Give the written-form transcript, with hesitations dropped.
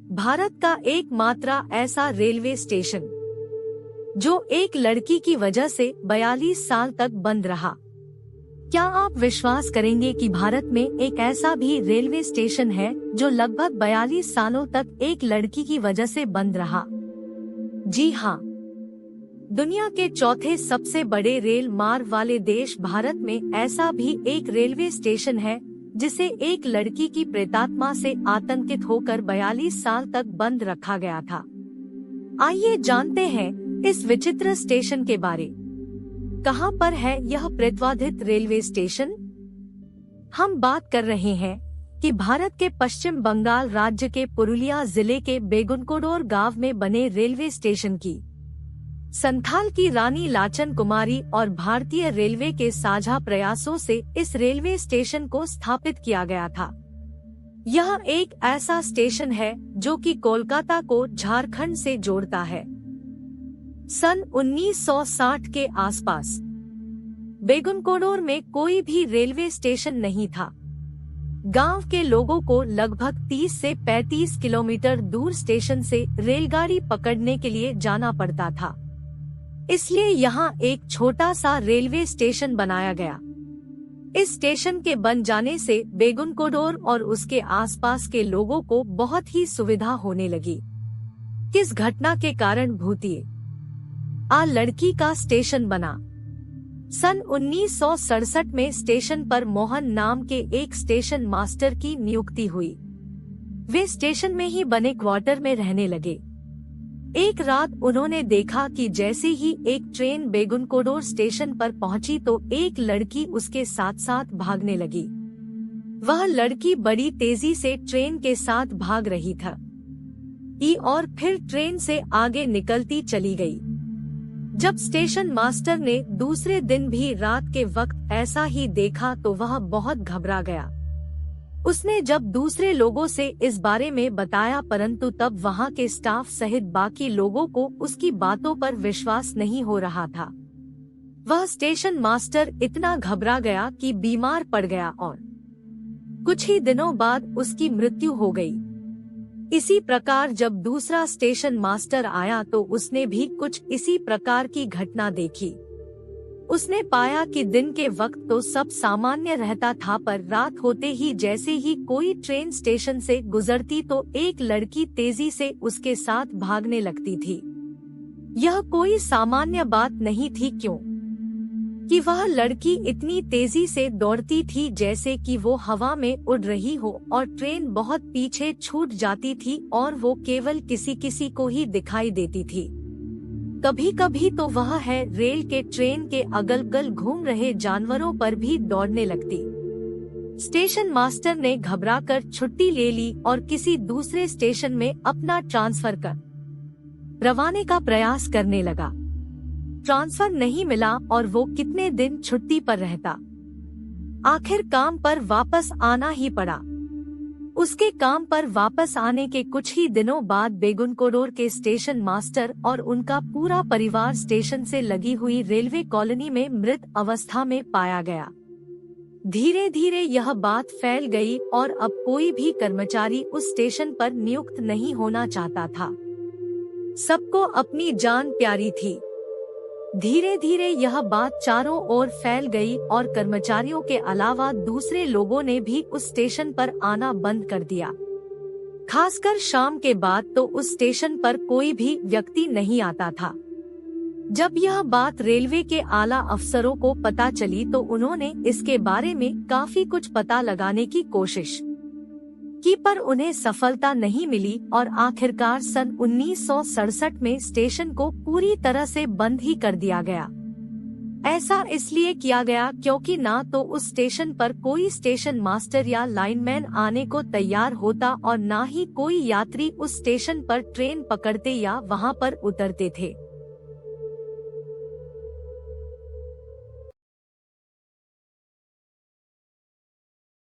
भारत का एकमात्र ऐसा रेलवे स्टेशन जो एक लड़की की वजह से 42 साल तक बंद रहा। क्या आप विश्वास करेंगे कि भारत में एक ऐसा भी रेलवे स्टेशन है जो लगभग 42 सालों तक एक लड़की की वजह से बंद रहा? जी हाँ, दुनिया के चौथे सबसे बड़े रेल मार्ग वाले देश भारत में ऐसा भी एक रेलवे स्टेशन है जिसे एक लड़की की प्रेतात्मा से आतंकित होकर 42 साल तक बंद रखा गया था। आइए जानते हैं इस विचित्र स्टेशन के बारे। कहां पर है यह प्रेतवाधित रेलवे स्टेशन? हम बात कर रहे हैं कि भारत के पश्चिम बंगाल राज्य के पुरुलिया जिले के बेगुनकोडोर गांव में बने रेलवे स्टेशन की। संथाल की रानी लाचन कुमारी और भारतीय रेलवे के साझा प्रयासों से इस रेलवे स्टेशन को स्थापित किया गया था। यह एक ऐसा स्टेशन है जो कि कोलकाता को झारखंड से जोड़ता है। सन 1960 के आसपास बेगुनकोडोर में कोई भी रेलवे स्टेशन नहीं था। गांव के लोगों को लगभग 30 से 35 किलोमीटर दूर स्टेशन से रेलगाड़ी पकड़ने के लिए जाना पड़ता था। इसलिए यहाँ एक छोटा सा रेलवे स्टेशन बनाया गया। इस स्टेशन के बन जाने से बेगुनकोडोर और उसके आसपास के लोगों को बहुत ही सुविधा होने लगी। किस घटना के कारण भूतिए लड़की का स्टेशन बना? सन 1967 में स्टेशन पर मोहन नाम के एक स्टेशन मास्टर की नियुक्ति हुई। वे स्टेशन में ही बने क्वार्टर में रहने लगे। एक रात उन्होंने देखा कि जैसे ही एक ट्रेन बेगुनकोडोर स्टेशन पर पहुंची तो एक लड़की उसके साथ साथ भागने लगी। वह लड़की बड़ी तेजी से ट्रेन के साथ भाग रही थी और फिर ट्रेन से आगे निकलती चली गई। जब स्टेशन मास्टर ने दूसरे दिन भी रात के वक्त ऐसा ही देखा तो वह बहुत घबरा गया। उसने जब दूसरे लोगों से इस बारे में बताया, परंतु तब वहां के स्टाफ सहित बाकी लोगों को उसकी बातों पर विश्वास नहीं हो रहा था। वह स्टेशन मास्टर इतना घबरा गया कि बीमार पड़ गया और कुछ ही दिनों बाद उसकी मृत्यु हो गई। इसी प्रकार जब दूसरा स्टेशन मास्टर आया तो उसने भी कुछ इसी प्रकार की घटना देखी। उसने पाया कि दिन के वक्त तो सब सामान्य रहता था, पर रात होते ही जैसे ही कोई ट्रेन स्टेशन से गुजरती तो एक लड़की तेजी से उसके साथ भागने लगती थी। यह कोई सामान्य बात नहीं थी, क्योंकि वह लड़की इतनी तेजी से दौड़ती थी जैसे कि वो हवा में उड़ रही हो और ट्रेन बहुत पीछे छूट जाती थी और वो केवल किसी किसी को ही दिखाई देती थी। कभी कभी तो वह है रेल के ट्रेन के अगल बगल घूम रहे जानवरों पर भी दौड़ने लगती। स्टेशन मास्टर ने घबराकर छुट्टी ले ली और किसी दूसरे स्टेशन में अपना ट्रांसफर कर रवाने का प्रयास करने लगा। ट्रांसफर नहीं मिला और वो कितने दिन छुट्टी पर रहता। आखिर काम पर वापस आना ही पड़ा। उसके काम पर वापस आने के कुछ ही दिनों बाद बेगुनकोडोर के स्टेशन मास्टर और उनका पूरा परिवार स्टेशन से लगी हुई रेलवे कॉलोनी में मृत अवस्था में पाया गया। धीरे धीरे यह बात फैल गई और अब कोई भी कर्मचारी उस स्टेशन पर नियुक्त नहीं होना चाहता था। सबको अपनी जान प्यारी थी। धीरे धीरे यह बात चारों ओर फैल गई और कर्मचारियों के अलावा दूसरे लोगों ने भी उस स्टेशन पर आना बंद कर दिया। खासकर शाम के बाद तो उस स्टेशन पर कोई भी व्यक्ति नहीं आता था। जब यह बात रेलवे के आला अफसरों को पता चली तो उन्होंने इसके बारे में काफी कुछ पता लगाने की कोशिश की, पर उन्हें सफलता नहीं मिली और आखिरकार सन 1967 में स्टेशन को पूरी तरह से बंद ही कर दिया गया। ऐसा इसलिए किया गया क्योंकि ना तो उस स्टेशन पर कोई स्टेशन मास्टर या लाइनमैन आने को तैयार होता और ना ही कोई यात्री उस स्टेशन पर ट्रेन पकड़ते या वहां पर उतरते थे।